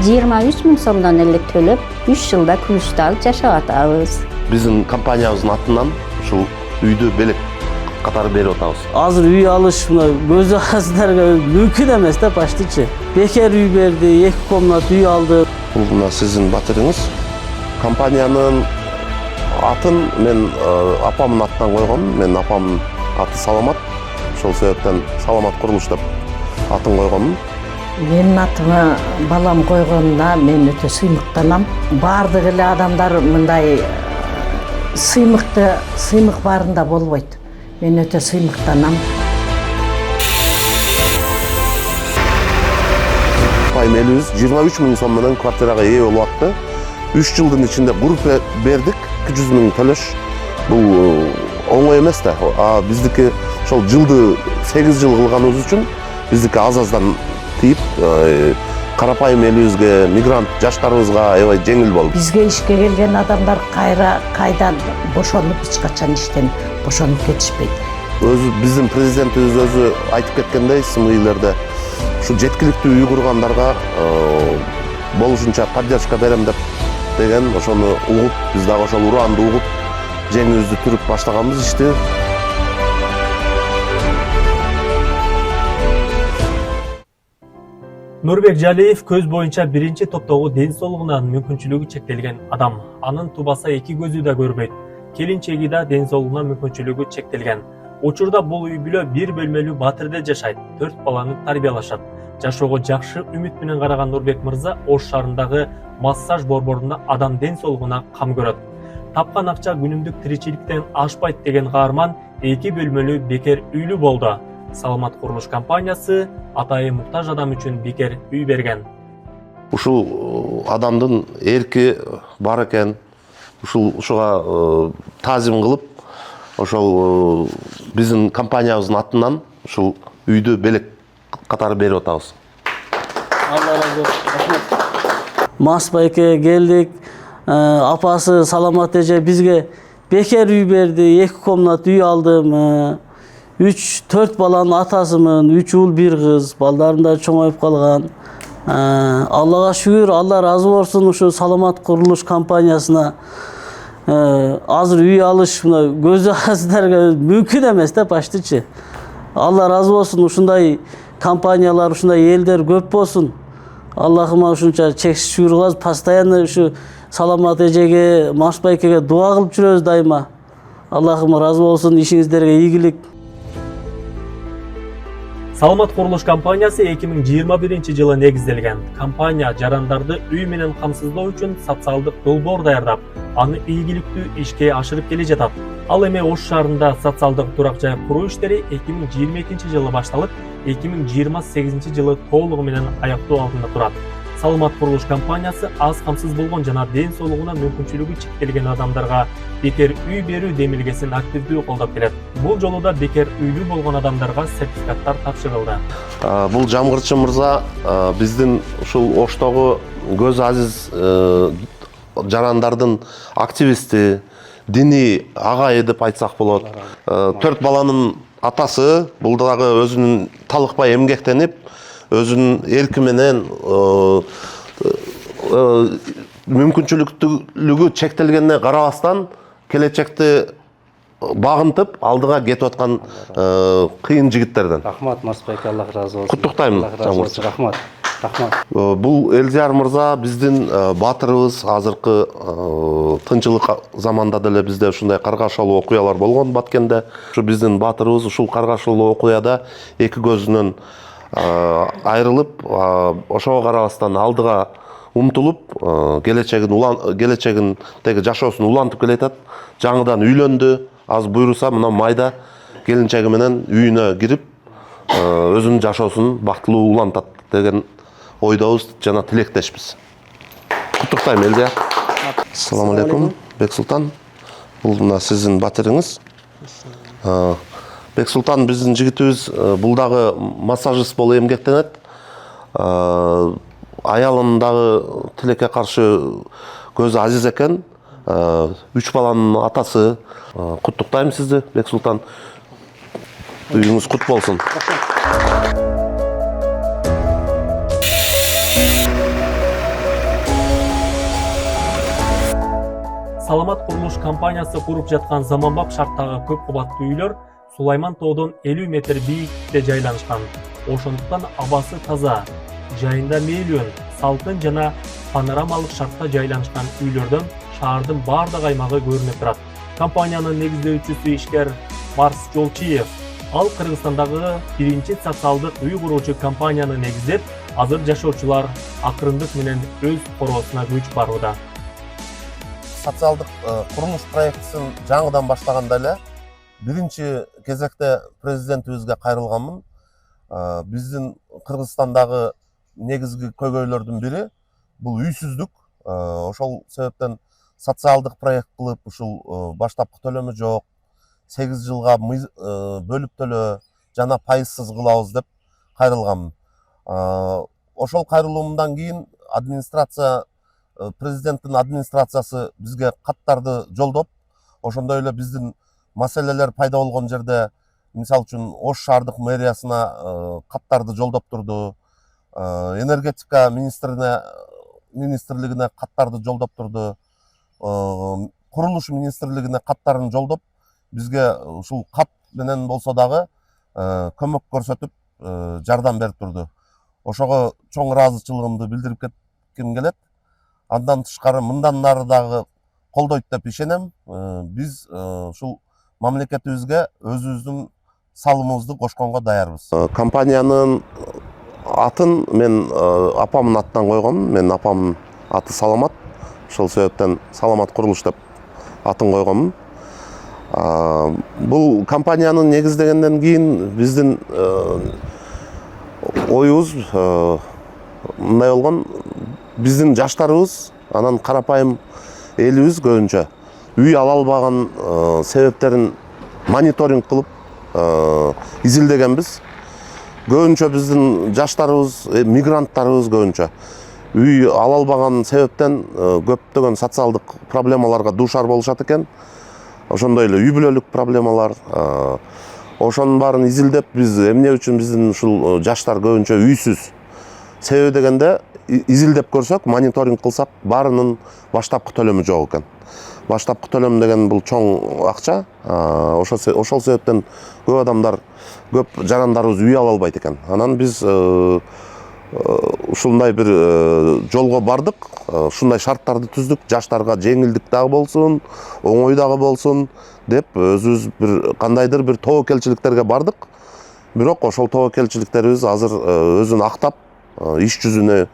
23 000 сомдон эле төлөп, 3 жылда күмүштү алып жашап атабыз. Биздин компаниябыздын атынан ушул үйдү белек катары берип атабыз. Азыр үй алыш мына көзү аздарга мүмкүн эмес да баштычы. Бекер үй берди, 2 комнат үй алды. Бул мына сиздин батырыңыз. Компаниянын атын мен апамдын атынан койгом. Мен апамдын аты Саламат. Ошол себептен Саламат Курулуш деп атын койгоммун. Менин атыма балам койгонуна мен өтө сыймыктанам. Бардык эле адамдар мындай сыймык баарында болбойт. Мен өтө сыймыктанам. Айым элибиз 23 000 сом менен квартирага ээ болуп атты. 3 жылдын ичинде буруп бердик, 200 000 төлөш. Бул оңой эмес да. Биздики ошол жылды 8 жыл кылганыбыз үчүн биздики аз-аздан тиип, карапайым элибизге, мигрант жаштарыбызга аябай жеңил болду. Бизге ишке келген адамдар кайдан бошонуп эч качан иштен бошонуп кетишпейт. Биздин президентибиз өзү айтып кеткендей, СМИлерде ушу жеткиликтүү үй кургандарга болушунча поддержка берем деген ошону угуп, биз дагы ошол ураанды угуп, жеңибизди түрүп баштаганбыз ишти. Нурбек Жалиев көз боюнча биринчи топтогу ден соолугунан мүмкүнчүлүгү чектелген адам. Анын тубаса 2 көзү да көрбөйт. Келинчеги да ден соолугунан мүмкүнчүлүгү чектелген. Учурда бул үй бүлө 1 бөлмөлүү Батырде жашайт, 4 баланы тарбиялашат. Жашоого жакшы үмүт менен караган Нурбек мырза Ош шаарындагы массаж борборунда адам ден соолугуна кам көрөт. Тапкан акча күнүмдүк тиричиликтен ашпайт деген каарман 2 бөлмөлүү бекер үйлүү болду. Саламат Курулуш компаниясы атайы муктаж адам үчүн бекер үй берген. Ушул адамдын эрки бар экен. Ушуга таазим кылып, ошол биздин компаниябыздын атынан ушул үйдү белек катары берип атабыз. Алла разы болсун. Мас байке келдик. Апасы Саламат эже бизге бекер үй берди, 2 комнат үй алдым. 3-4 баланын атасымын, 3 уул 1 кыз, балдарым да чоңоюп калган. Аллага шүгүр, Алла разы болсун ушу Саламат Курулуш компаниясына. Азыр үй алыш мына көзү аздарга мүмкүн эмес да баштычы. Алла разы болсун, ушундай компаниялар, ушундай элдер көп болсун. Аллахыма ушунча чексиз шүгүр кылабыз, постоянно ушу Саламат эжеге, Маш байкеге дуа кылып жүрөбүз дайыма. Аллахыма разы болсун, ишиңиздерге ийгилик. Саламат Курулуш компаниясы 2021 жылы негизделген. Компания жарандарды үй менен камсыздоо үчүн социалдык долбоор даярдап, аны ийгиликтүү ишке ашырып келе жатат. Ал эми Ош шаарында социалдык турак жай куруу иштери 2022 жылы башталып, 2028 жылы толугу менен аяктоо алдында турат. Саламат Курулуш компаниясы аз камсыз болгон жана ден соолугуна мүмкүнчүлүгү чектелген адамдарга бекер үй берүү демилгесин активдүү колдоп келет. Бул жолу да бекер үйлүү болгон адамдарга сертификаттар тапшырылды. Бул Жамгырчы мырза биздин ушул Оштогу көз азиз жарандардын активисти, диний агайы деп айтсак болот. 4 баланын атасы, бул дагы өзүнүн талыкпай эмгектенип, өзүнүн эрки менен мүмкүнчүлүгү чектелгенине карабастан келечекти багынтып алдыга кетип аткан кыйын жигиттерден. Рахмат Масбайке, Аллах разы болсун. Куттуктайм. Рахмат. Бул Элдияр мырза биздин батырыбыз. Азыркы тынчылык заманда деле бизде ушундай каргашалуу окуялар болгон Баткенде. Ушу биздин батырыбыз ушул каргашалуу окуяда 2 көзүнөн айрылып, ошого карабастан алдыга умтулуп, келечегиндеги жашоосун улантып келатат. Жаңыдан үйлөндү. Аз буйруса мына майда келинчеги менен үйүнө кирип, өзүнүн жашоосун бактылуу улантат деген ойдобуз жана тилектешпиз. Куттуктайм Элдияр. Ассаламу алейкум, Бексултан. Бул мына сиздин батырыңыз. Бексултан биздин жигитибиз бул дагы массажист болуп эмгектенет. Аялым дагы тилекке каршы көзү азиз экен. 3 баланын атасы. Куттуктайм сизди, Бексултан. Үйүңүз кут болсун. Саламат курулуш компаниясы куруп жаткан заманбап шарттагы көп кабаттуу үйлөр Сулайман тоодон 50 метр бийиктикте жайланышкан. Ошондуктан абасы таза, жайында мейлион, салкын жана панорамалык шартта жайланышкан үйлөрдөн шаардын бардык аймагы көрүнүп турат. Компаниянын негиздөөчүсү ишкер Марс Жолчиев. Ал Кыргызстандагы биринчи социалдык үй куруучу компанияны негиздеп, азыр жашоочулар акырындык менен өз короосуна көчүп барууда. Социалдык курулуш проектисин жаңыдан баштаганда эле биринчи кезекте президентибизге кайрылганмын. Биздин Кыргызстандагы негизги көйгөйлөрдүн бири бул үйсүздүк. Ошол себептен социалдык проект кылып, ушул баштапкы төлөмү жок, 8 жылга бөлүп төлөө жана пайызсыз кылабыз деп кайрылганмын. Ошол кайрылуумдан кийин президенттин администрациясы бизге каттарды жолдоп, ошондой эле биздин маселелер пайда болгон жерде, мисалы үчүн Ош шаардык мэриясына каттарды жолдоп турду, энергетика министрлигине каттарды жолдоп турду, курулуш министрлигине каттарын жолдоп, бизге ушул кат менен болсо дагы көмөк көрсөтүп, жардам берип турду. Ошого чоң ыраазычылыгымды билдирип кетким келет. Андан тышкары мындан нары дагы колдойт деп ишенем. Биз ушул мамлекетибизге өзүбүздүн салымыбызды кошконго даярбыз. Компаниянын атын мен апамдын атынан койгом. Мен апамдын аты Саламат. Ошол себептен Саламат курулуш деп атын койгоммун. Бул компаниянын негиздегенден кийин биздин оюбуз мындай болгон. Биздин жаштарыбыз, анан карапайым элибиз көбүнчө үй ала албаган себептерин мониторинг кылып изилдегенбиз. Көбүнчө биздин жаштарыбыз, мигранттарыбыз көбүнчө үй ала албаган себептен көптөгөн социалдык проблемаларга дуушар болушат экен. Ошондой эле үй бүлөлүк проблемалар. Ошонун баарын изилдеп, биз эмне үчүн биздин ушул жаштар көбүнчө үйсүз? Себеби дегенде изилдеп көрсөк, мониторинг кылсак, баарынын баштапкы төлөмү жок экен. Баштапкы төлөм деген бул чоң акча. Ошол себептен көп адамдар, көп жарандарыбыз үй ала албайт экен. Анан биз ушундай бир жолго бардык, ушундай шарттарды түздүк, жаштарга жеңилдик дагы болсун, оңой дагы болсун деп өзүбүз бир кандайдыр бир тобокелчиликтерге бардык. Бирок ошол тобокелчиликтерибиз азыр өзүн актап, иш жүзүнө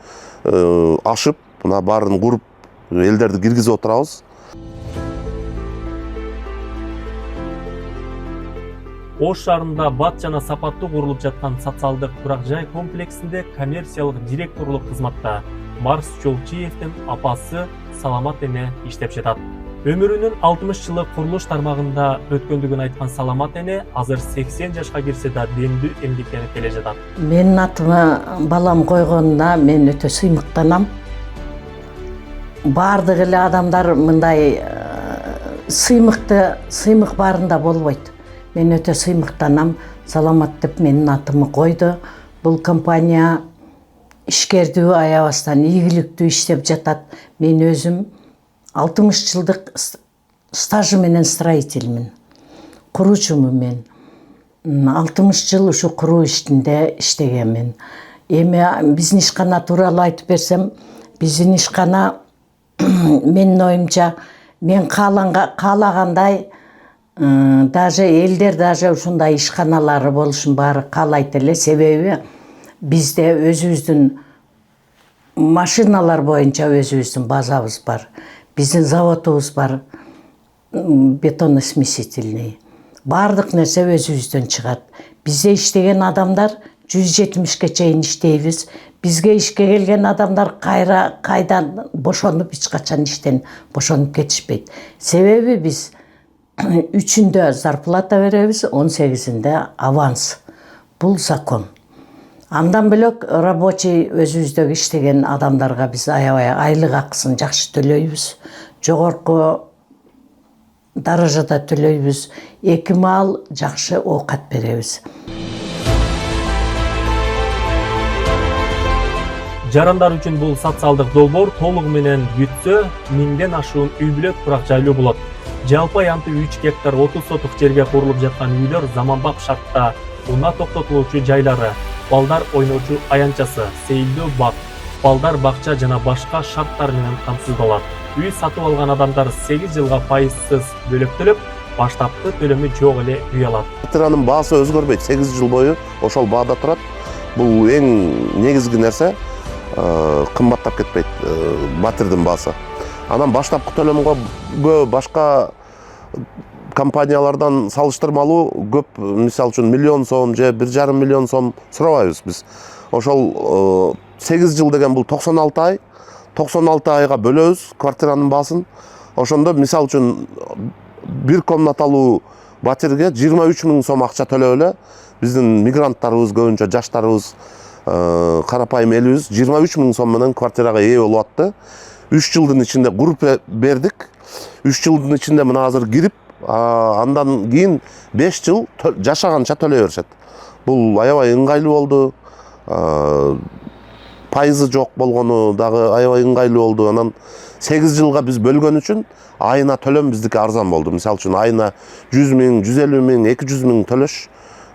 ашып, мына баарын куруп, элдерди киргизип отурабыз. Ош шаарында бат жана сапаттуу курулуп жаткан социалдык турак жай комплексинде коммерциялык директорлук кызматта Марс Жолчиевдин апасы Саламат эне иштеп жатат. Өмүрүнүн 60 жылы курулуш тармагында өткөндүгүн айткан Саламат эне азыр 80 жашка кирсе да демдүү эмгектенип келе жатат. Менин атыма балам койгонуна мен өтө сыймыктанам. Бардык эле адамдар мындай сыймык баарында болбойт. Мен өтө сыймыктанам. Саламат деп менин атымы койду. Бул компания ишкердүү, аябастан ийгиликтүү иштеп жатат. Мен өзүм 60 жылдык стажы менен строительмин. Куруучумун мен. 60 жыл ушу куруу иштинде иштегенмин. Эми биздин ишкана тууралуу айтып берсем, биздин ишкана менин оюмча мен каалагандай даже элдер даже ушундай ишканалары болушун баары каалайт эле. Себеби бизде өзүбүздүн машиналар боюнча өзүбүздүн базабыз бар. Биздин заводубуз бар, бетоносмесительный. Бардык нерсе өзүбүздөн чыгат. Бизде иштеген адамдар 170-ке чейин иштейбиз. Бизге ишке келген адамдар кайдан бошонуп, эч качан иштен бошонуп кетишпейт. Себеби биз 3-үндө зарплата беребиз, 18-inde аванс. Бул закон. Андан бөлөк рабочий өзүбүздөгү иштеген адамдарга биз аябай айлык акысын жакшы төлөйбүз. Жогорку даражада төлөйбүз. 2 маал жакшы оокат беребиз. Жарандар үчүн бул социалдык долбоор толугу менен бүтсө 1000ден ашуун үй-бүлө турак жайлуу болот. Жалпы аянты 3 гектар 30 сотук жерге курулуп жаткан үйлөр заманбап шартта унаа токтотулуучу жайлары, балдар ойночу аянтчасы, сейилдүү бак, балдар бакча жана башка шарттар менен камсыздалат. Үй сатып алган адамдар 8 жылга пайызсыз бөлөктөлүп, баштапкы төлөмү жок эле үй алат. Квартиранын баасы өзгөрбөйт. 8 жыл бою ошол баада турат. Бул эң негизги нерсе, кымбаттап кетпейт батирдин баасы. Анан баштапкы төлөмгө башка компаниялардан салыштырмалуу көп, мисалы үчүн миллион сом же 1,5 миллион сом сурабайбыз биз. Ошол 8 жыл деген бул 96 ай. 96 айга бөлөбүз квартиранын баасын. Ошондо мисалы үчүн бир комнаталуу батирге 23 000 сом акча төлөп эле биздин мигранттарыбыз, көбүнчө жаштарыбыз, карапайым элибиз 23 000 сом менен квартирага ээ болуп атты. 3 жылдын ичинде группа бердик. 3 жылдын ичинде мына азыр кирип, андан кийин 5 жыл жашаганча төлөй беришет. Бул аябай ыңгайлуу болду. Пайызы жок болгону дагы аябай ыңгайлуу болду. Анан 8 жылга биз бөлгөн үчүн айына төлөм биздики арзан болду. Мисалы үчүн айына 100 000, 150 000, 200 000 төлөш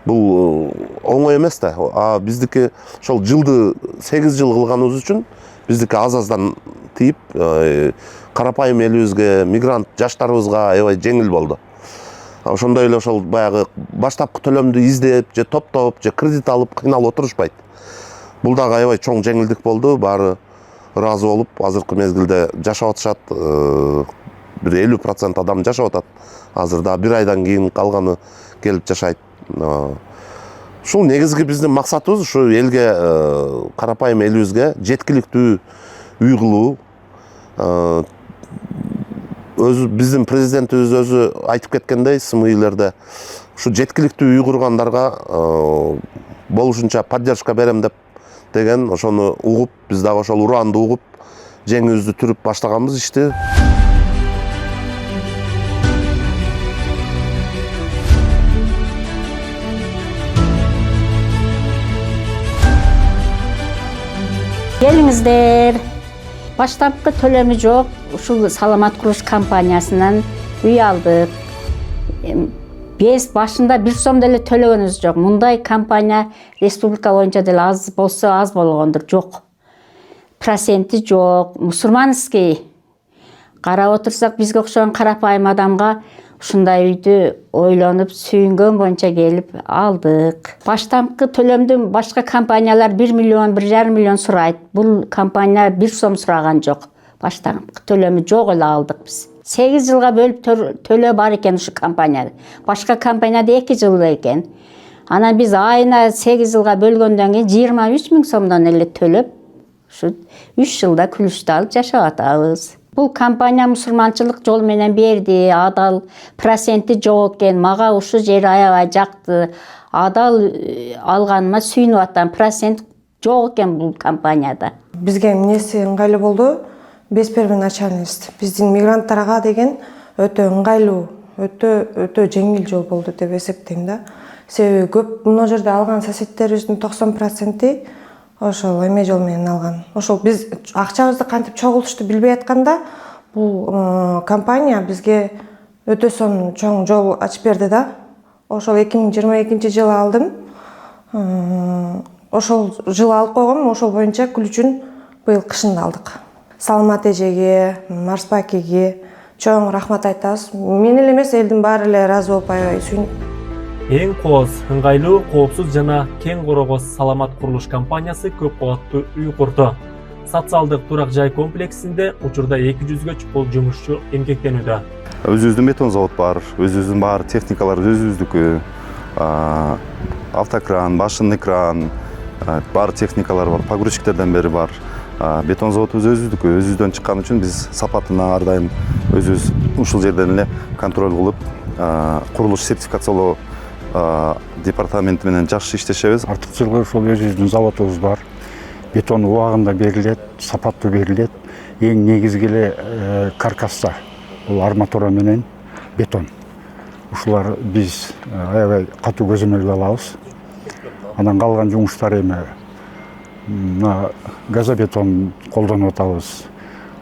бул оңой эмес да. Биздики ошол жылды 8 жыл кылганыбыз үчүн биздики аз-аздан тийип, карапайым элибизге, мигрант жаштарыбызга аябай жеңил болду. Ошондой эле ошол баягы баштапкы төлөмдү издеп, же топтоп, же кредит алып кыйналып отурушпайт. Бул дагы аябай чоң жеңилдик болду. Баары ыраазы болуп, азыркы мезгилде жашап атышат. Бир 50% адам жашап атат. Азыр да 1 айдан кийин калганы келип жашайт. Ушул негизги биздин максатыбыз ушу элге, карапайым элибизге жеткиликтүү үй кылуу. Биздин президентибиз өзү айтып кеткендей, СМИлерде ушу жеткиликтүү үй кургандарга болушунча поддержка берем деген ошону угуп, биз дагы ошол ураанды угуп, жеңибизди түрүп баштаганбыз ишти. Келиңиздер. Баштапкы төлөмү жок, ушул Саламат курулуш компаниясынан үй алдык. Башында 1 сом деле төлөгөнүбүз жок. Мындай компания республика боюнча деле аз болсо аз болгондур, жок. Проценти жок. Мусулманский карап отурсак, бизге окшогон карапайым адамга ушундай үйдү ойлонуп, сүйүнгөн боюнча келип алдык. Баштапкы төлөмдү башка компаниялар 1 миллион, 1,5 миллион сурайт. Бул компания 1 сом сураган жок. Баштапкы төлөмү жок эле алдык биз. 8 жылга бөлүп төлөө бар экен ушу компанияда. Башка компанияда 2 жыл экен. Анан биз айына 8 жылга бөлгөндөн кийин 23 000 сомдон эле төлөп, ушу 3 жылда күлүштү алып жашап атабыз. Бул компания мусулманчылык жол менен берди, адал, проценти жок экен. Мага ушу жер аябай жакты. Адал алганыма сүйүнүп атам. Процент жок экен бул компанияда. Бизге эмнеси ыңгайлуу болду? Беспервоначальность. Биздин мигранттарга деген өтө ыңгайлуу, өтө жеңил жол болду деп эсептейм да. Себеби көп мына жерде алган соседтерибиздин 90% ошол эме жол менен алган. Ошол биз акчабызды кантип чогултушту билбей атканда, бул компания бизге өтө сонун чоң жол ачып берди да. Ошол 2022 жылы алдым. Ошол жылы алып койгом, ошол боюнча күл үчүн быйыл кышында алдык. Саламат эжеге, Марспакиге чоң рахмат айтабыз. Мен эле эмес, элдин баары эле ыраазы болуп аябай сүйүнүп. Эң кооз, ыңгайлуу, коопсуз жана кең корогоз Саламат курулуш компаниясы көп кабаттуу үй курду. Социалдык турак жай комплексинде учурда 200-гө чукул жумушчу эмгектенүүдө. Өзүбүздүн бетон завод бар, өзүбүздүн бар техникалар өзүбүздүкү. Автокран, машинный кран, бар техникалар бар, погрузчиктерден бери бар. Бетон заводубуз өзүбүздүкү, өзүбүздөн чыккан үчүн биз сапатына ар дайым өзүбүз ушул жерден эле контроль кылып, курулуш сертификациялоо департаменти менен жакшы иштешебиз. Артыкчылыгы ошол өзүбүздүн заводубуз бар. Бетон убагында берилет, сапаттуу берилет. Эң негизги эле каркасса, бул арматура менен бетон. Ушулар биз аябай катуу көзөмөлгө алабыз. Анан калган жумуштар эми мына газобетон колдонуп атабыз.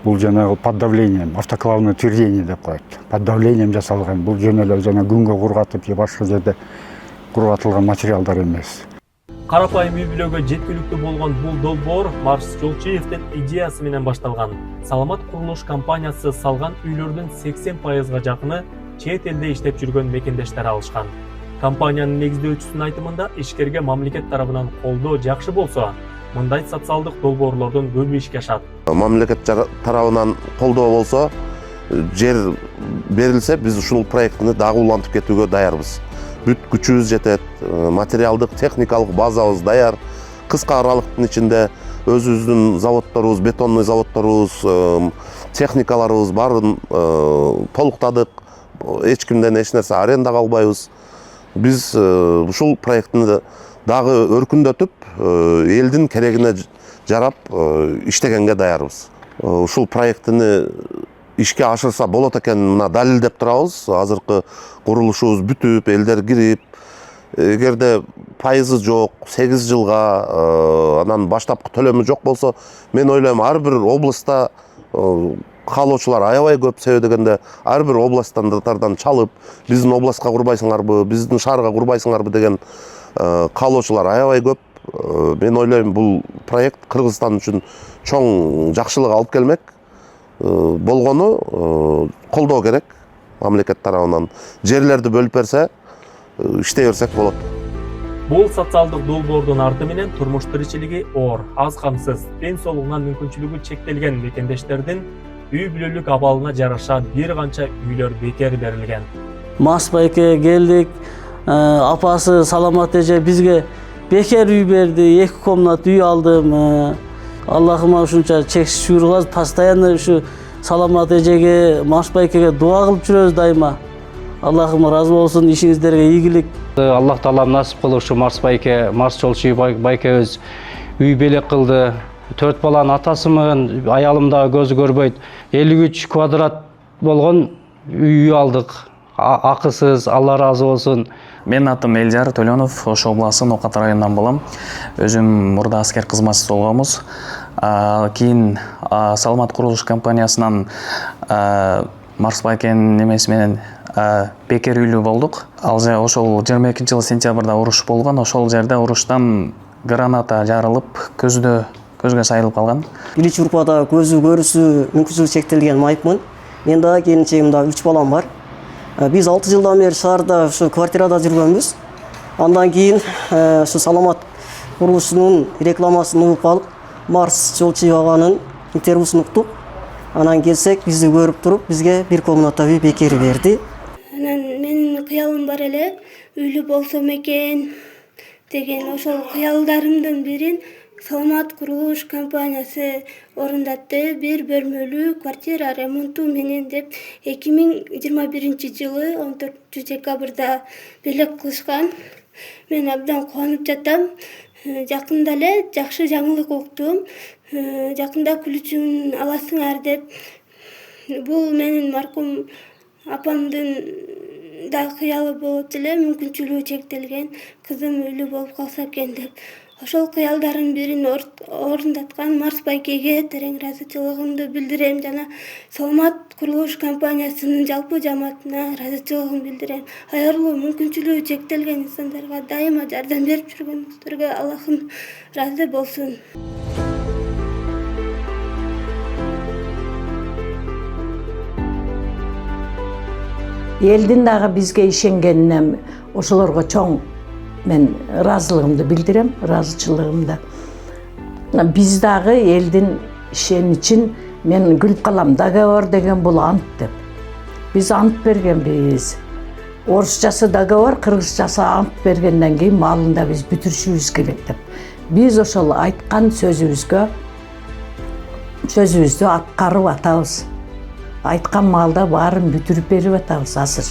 Бул жанагы под давлением, автоклавное твердение деп коет. Под давлением жасалган. Бул жөн эле жана күнгө кургатып же башка жерде кургатылган материалдар эмес. Карапайым үй бүлөгө жеткиликтүү болгон бул долбоор Марс Жолчиевдин идеясы менен башталган. Саламат курулуш компаниясы салган үйлөрдүн 80%га жакыны чет элде иштеп жүргөн мекендештер алышкан. Компаниянын негиздөөчүсүнүн айтымында ишкерге мамлекет тарабынан колдоо жакшы болсо, мындай социалдык долбоорлордун көбү ишке ашат. Мамлекет тарабынан колдоо болсо, жер берилсе, биз ушул проектини дагы улантып кетүүгө даярбыз. Бүт күчүбүз жетет, материалдык, техникалык базабыз даяр. Кыска аралыктын ичинде өзүбүздүн заводторубуз, бетонный заводторубуз, техникаларыбыз баарын толуктадык. Эч кимден эч нерсе арендага албайбыз. Биз ушул проектини дагы өркүндөтүп, элдин керегине жарап иштегенге даярбыз. Ушул проектини ишке ашырса болот экен, мына далилдеп турабыз. Азыркы курулушубуз бүтүп, элдер кирип, эгерде пайызы жок, 8 жылга анан баштапкы төлөмү жок болсо, мен ойлойм ар бир областта каалоочулар аябай көп. Себеби дегенде ар бир областтардан чалып, биздин областка курбайсыңарбы, биздин шаарга курбайсыңарбы деген каалоочулар аябай көп. Мен ойлойм бул проект Кыргызстан үчүн чоң жакшылык алып келмек. Болгону колдоо керек мамлекет тарабынан. Жерлерди бөлүп берсе, иштей берсек болот. Бул социалдык долбоордун арты менен турмуш тиричилиги оор, аз камсыз, ден соолугунан мүмкүнчүлүгү чектелген мекендештердин үй бүлөлүк абалына жараша бир канча үйлөр бекер берилген. Марс байке келдик, апасы Саламат эже бизге бекер үй берди, 2 комнат үй алдым. Аллахыма ушунча чексиз шүгүр кылабыз, постоянно ушу Саламат эжеге, Марс байкеге дуа кылып жүрөбүз дайыма. Аллахым разы болсун, ишиңиздерге ийгилик. Аллах таалам насип кылышы Марс байке, Марс Жолчиев байкебиз үй белек кылды. 4 баланын атасымын, аялым да көзү көрбөйт. 53 квадрат болгон үй алдык. Акысыз, Алла разы болсун. Менин атым Элжар Төлөнов, Ош обласынын Окат районунан болом. Өзүм мурда аскер кызматчысы болгонбуз. Кийин Саламат курулуш компаниясынан Марс байкенин немеси менен бекер үйлүү болдук. Ал же ошол 22-жылы сентябрда уруш болгон. Ошол жерде уруштан граната жарылып, көзгө сайылып калган. Биринчи урпада көзү көрүүсү мүмкүнчүлүгү чектелген майыпмын. Мен да келинчегим да 3 балам бар. Биз 6 жылдан бери шаарда ушу квартирада жүргөнбүз. Андан кийин ушу Саламат курулушунун рекламасын угуп алып, Марс Жолчиев аганын интервьюсун уктук. Анан келсек, бизди көрүп туруп, бизге 1 комната үй бекер берди. Анан менин кыялым бар эле, үйлүү болсом экен деген ошол кыялдарымдын бирин Саламат курулуш компаниясы орундатты. 1 бөлмөлүү квартира ремонту менен деп 2021-жылы 14 декабрда белек кылышкан. Мен абдан кубанып жатам. Жакында эле жакшы жаңылык уктум. Жакында күлүчүн аласыңар деп. Бул менин маркум апамдын да кыялы болот эле, мүмкүнчүлүгү чектелген кызым үйлүү болуп калса экен деп. Ошол кыялдардын бирин орундаткан Марс байкеге терең ыраазычылыгымды билдирем жана Саламат курулуш компаниясынын жалпы жамаатына ыраазычылыгымды билдирем. Аярлуу мүмкүнчүлүгү чектелген инсандарга дайыма жардам берип жүргөнүңүздөргө Аллахым ыраазы болсун. Элдин дагы бизге ишенгенине ошолорго чоң мен ыраазылыгымды билдирем, ыраазычылыгымды. Биз дагы элдин ишеничин мен күлүп калам. Договор деген бул ант деп. Биз ант бергенбиз. Орусчасы договор, кыргызчасы ант бергенден кийин малын да биз бүтүрүшүбүз керек деп. Биз ошол айткан сөзүбүздү аткарып атабыз. Айткан маалда баарын бүтүрүп берип атабыз азыр.